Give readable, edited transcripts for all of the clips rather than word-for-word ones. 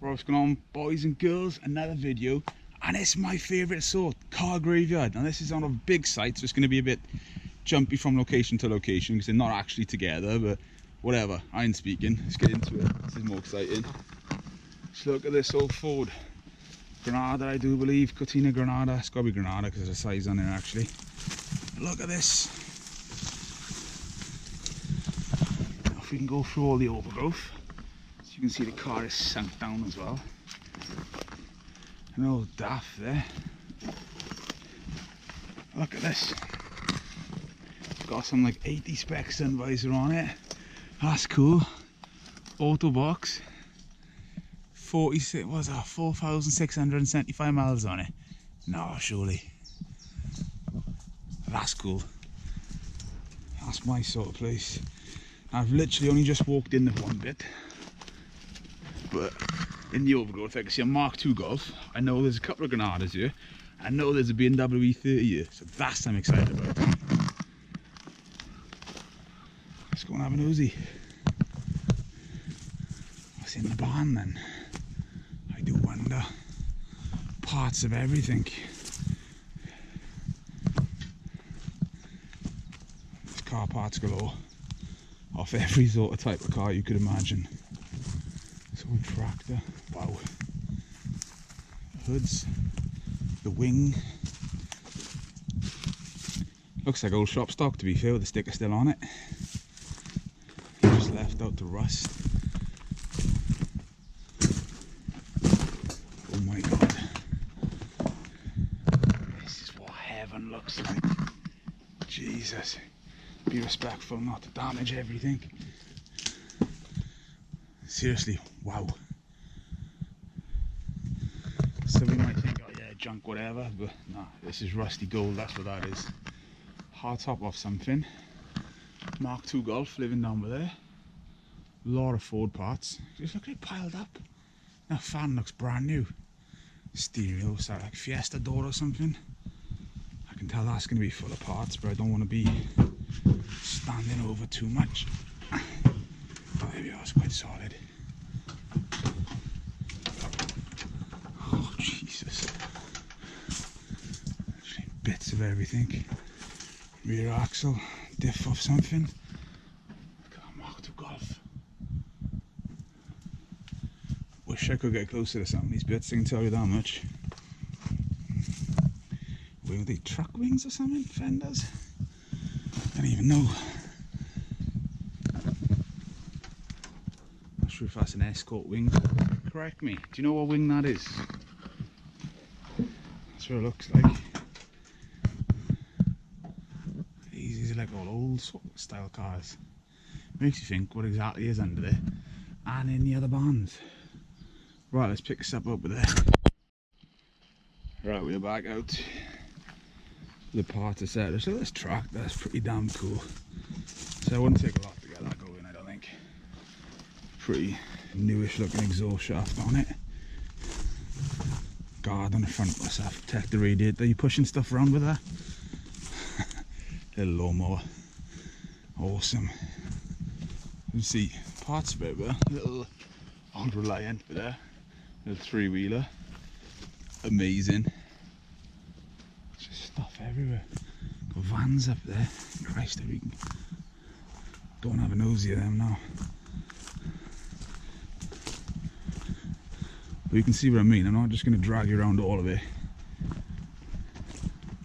What's going on, boys and girls? Another video, and it's my favourite sort, car graveyard. Now this is on a big site, so it's going to be a bit jumpy from location to location because they're not actually together, but whatever, I ain't speaking. Let's get into it. This is more exciting. Just look at this old Ford Granada, I do believe. Cortina Granada. It's got to be Granada because there's a size on there actually. Look at this. Now if we can go through all the overgrowth, so you can see the car is sunk down as well. An old DAF there. Look at this. It's got some like 80 spec sun visor on it. That's cool. Auto box. 4,675 miles on it. No, surely. That's cool. That's my sort of place. I've literally only just walked in the one bit, but in the overgrowth I can see a Mark II Golf. I know there's a couple of Granadas here. I know there's a Bmw E30 here, so that's what I'm excited about. Let's go and have a nosy. What's in the barn then? I do wonder. Parts of everything. There's car parts galore. Off every sort of type of car you could imagine. So a tractor. Wow. Hoods. The wing. Looks like old shop stock to be fair, with the sticker still on it. Just left out to rust. Oh my god. This is what heaven looks like. Jesus. Be respectful not to damage everything. Seriously, wow. Somebody might think, oh yeah, junk whatever, but nah, this is rusty gold, that's what that is. Hard top off something. Mark II Golf living down there. A lot of Ford parts. Just look at it piled up. That fan looks brand new. Steering wheel, is that like Fiesta door or something? I can tell that's going to be full of parts, but I don't want to be standing over too much. Oh, there we are, it's quite solid. Oh, Jesus. Bits of everything. Rear axle, diff of something. Look at that Mark II Golf. Wish I could get closer to some of these bits, I can tell you that much. Were they truck wings or something? Fenders? I don't even know. Not sure if that's an escort wing. Correct me. Do you know what wing that is? That's what it looks like. These are like all old style cars. Makes you think what exactly is under there and in the other barns. Right, let's pick this up over there. Right, we're back out. The part is set. So this track, that's pretty damn cool. So it wouldn't take a lot to get that going, I don't think. Pretty newish looking exhaust shaft on it. Guard on the front with stuff, protect the radiator. Are you pushing stuff around with that? Little lawnmower. Awesome. You can see parts of it, but a little old Reliant there. Little three-wheeler. Amazing. Just stuff everywhere. Got vans up there. Christ, we can go and have a nosy at them now. But you can see what I mean. I'm not just going to drag you around all of it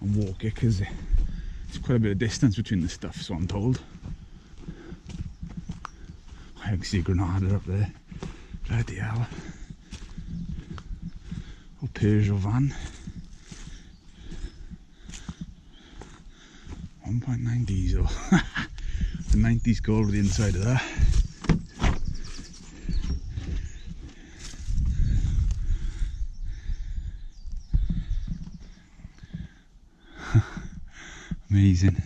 and walk it, because there's quite a bit of distance between the stuff, so I'm told. I can see a Granada up there. Bloody hell. Old Peugeot van. 1.9 diesel. The 90s gold with the inside of that. Amazing.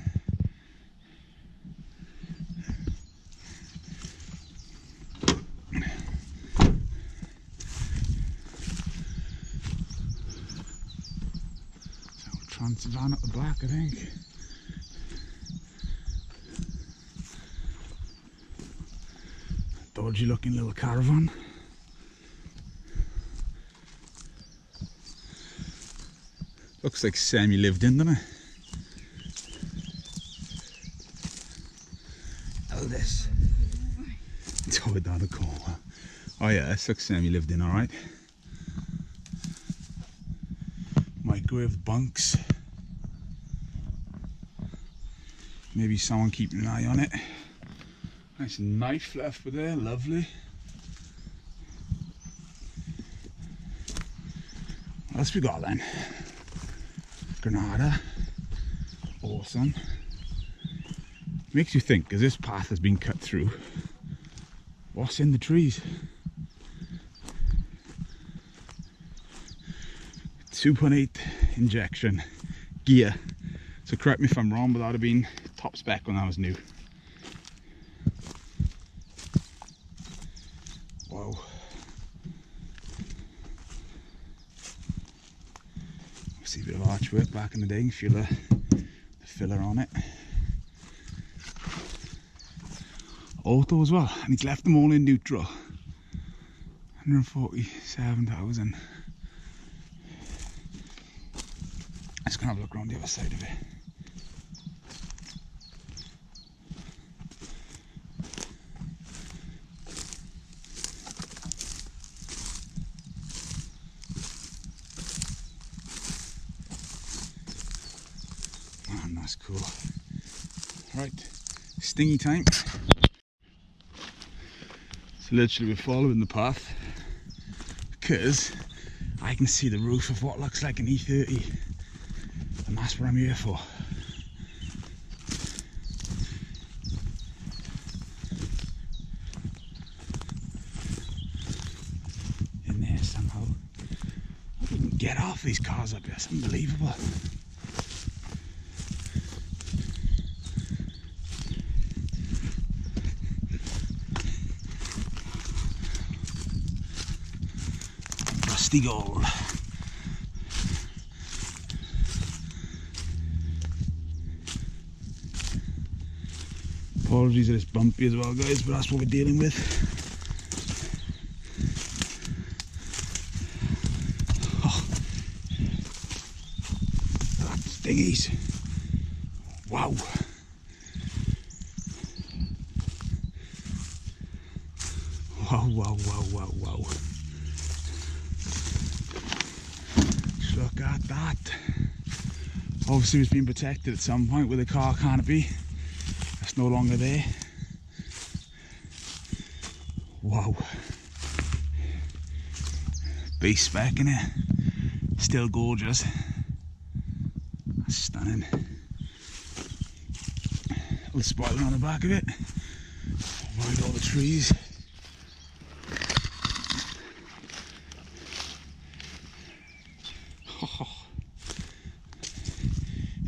So trans van at the back, I think. Dodgy looking little caravan. Looks like semi-lived in, doesn't it? Oh, this. It's over down the corner. Oh yeah, this looks semi-lived in, alright. Microwave bunks. Maybe someone keeping an eye on it. Nice knife left with there, lovely. What else we got then? Granada. Awesome. Makes you think, because this path has been cut through. What's in the trees? 2.8 injection gear. So correct me if I'm wrong, but that would have been top spec when I was new. Whoa. See a bit of archwork back in the day. You feel the filler on it. Auto as well, and he's left them all in neutral. 147,000. Let's go have a look around the other side of it. Man, that's cool. Right, stingy time. So literally we're following the path because I can see the roof of what looks like an E30, and that's what I'm here for. In there somehow. I couldn't get off these cars up here, it's unbelievable. Rusty gold. Apologies that it's bumpy as well, guys, but that's what we're dealing with. Oh, that's dinghies. Wow. Wow, wow, wow, wow, wow. Look at that. Obviously it's been protected at some point with a car canopy. That's no longer there. Wow. Base spec in it. Still gorgeous. That's stunning. Little spoiler on the back of it. Avoid all the trees.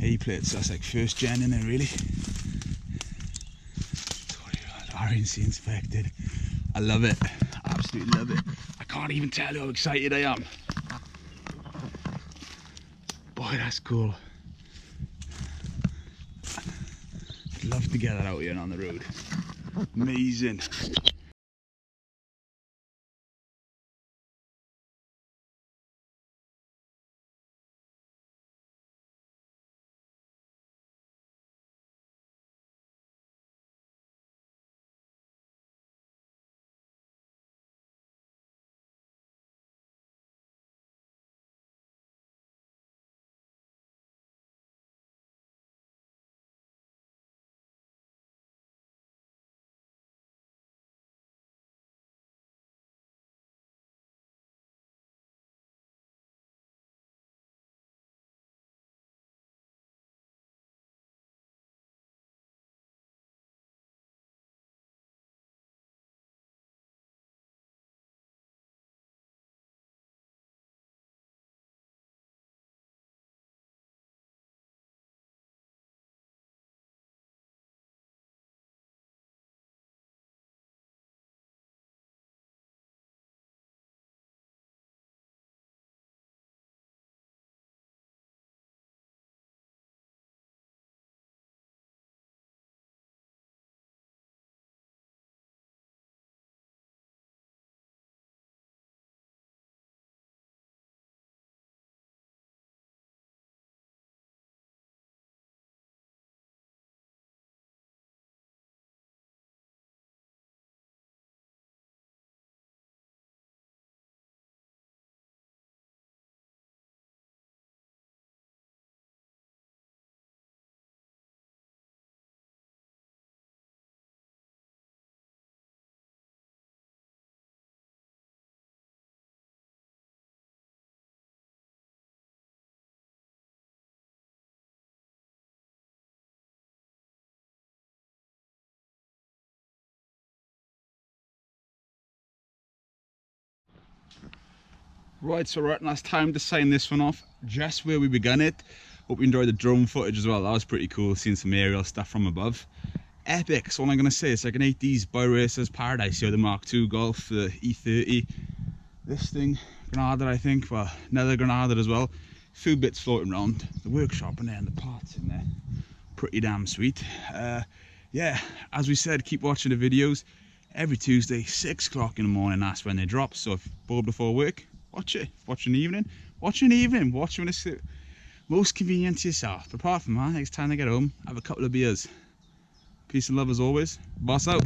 A-plates, that's like first gen in it, really. RNC inspected. I love it. Absolutely love it. I can't even tell you how excited I am. Boy, that's cool. I'd love to get that out here and on the road. Amazing. Right, so right now it's time to sign this one off, just where we began it. Hope you enjoyed the drone footage as well. That was pretty cool, seeing some aerial stuff from above. Epic, so all I'm going to say is like an 80s boy racer's paradise here, the Mark II Golf, the E30. This thing, Granada I think, well, another Granada as well. A few bits floating around, the workshop in there and the parts in there. Pretty damn sweet. Yeah, as we said, keep watching the videos. Every Tuesday, 6 o'clock in the morning, that's when they drop. So if you're bored before work, watch it. Watch in the evening. Watch in the evening. Watch when it's most convenient to yourself. But apart from that, it's time to get home, have a couple of beers. Peace and love as always. Boss out.